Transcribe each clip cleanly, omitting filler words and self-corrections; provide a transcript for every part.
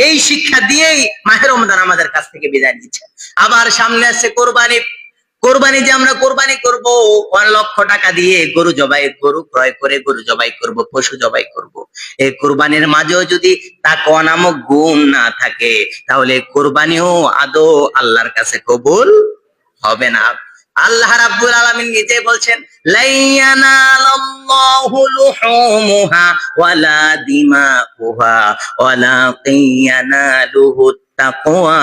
এই শিক্ষা দিয়েই মাহে রমজান আমাদের কাছ থেকে বিদায় নিচ্ছে। আবার সামনে আছে কোরবানি। কোরবানি যে আমরা কোরবানি করব 1 লক্ষ টাকা দিয়ে গরু ক্রয় করে গরু জবাই করব, পশু জবাই করব। এই কোরবানির মাঝেও যদি তাকওয়া নামক গুণ না থাকে, তাহলে কোরবানিও আদৌ আল্লাহর কাছে কবুল হবে না। আল্লাহ রাব্বুল আলামিন নিজে বলছেন, লাইয়ানালাল্লাহু লুহুমুহা ওয়ালা দিমাউহা ওয়ালাকিন ইয়ানালুহুত তাকওয়া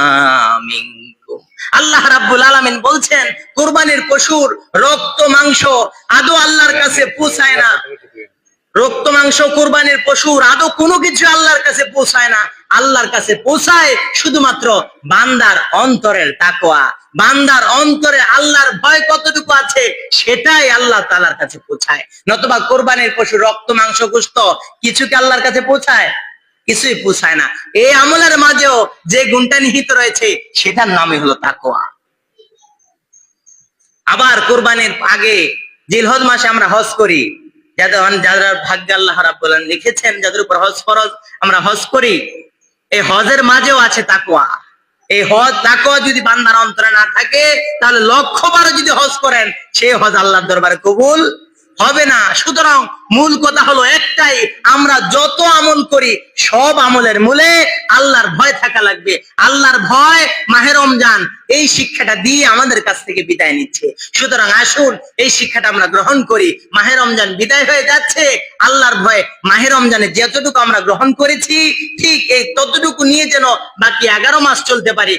মিনকুম। আল্লাহ রাব্বুল আলামিন বলছেন, কুরবানির পশুর রক্ত মাংস আদৌ আল্লাহর কাছে পৌঁছায় না। রক্ত মাংস কুরবানির পশুর আদৌ কোনো কিছু আল্লাহর কাছে পৌঁছায় না। আল্লাহর কাছে পৌঁছায় শুধুমাত্র বান্দার অন্তরের তাকওয়া, বান্দার অন্তরে আল্লাহর ভয় কতটুকু আছে সেটাই আল্লাহ তাআলার কাছে পৌঁছায়। নতুবা কোরবানির পশুর রক্ত মাংস গোশত কিছু কি আল্লাহর কাছে পৌঁছায়? কিছুই পৌঁছায় না। এই আমলের মাঝেও যে গুণটা নিহিত রয়েছে সেটার নামই হলো তাকওয়া। আবার কোরবানির আগে জিলহজ মাসে আমরা হজ করি। যারা ভাগ্যে আল্লাহ রাব্বুল আলামিন লিখেছেন যাদের উপর হজ ফরজ, আমরা হজ করি। এই হজের মাঝেও আছে তাকওয়া। এই হজ তাকওয়া যদি বান্দার অন্তরে না থাকে, তাহলে 100বার যদি হজ করেন সেই হজ আল্লাহর দরবারে কবুল হবে না। সুতরাং মূল কথা হলো একটাই, আমরা যত আমল করি সব আমলের মূলে আল্লাহর ভয় থাকা লাগবে। আল্লাহর ভয় মাহে রমজান এই শিক্ষাটা দিয়ে আমাদের কাছ থেকে বিদায় নিচ্ছে। সুতরাং আসুন এই শিক্ষাটা আমরা গ্রহণ করি। মাহে রমজান বিদায় হয়ে যাচ্ছে, আল্লাহর ভয় মাহে রমজানে যতটুকু আমরা গ্রহণ করেছি ঠিক এই ততটুকু নিয়ে যেন বাকি 11 মাস চলতে পারি।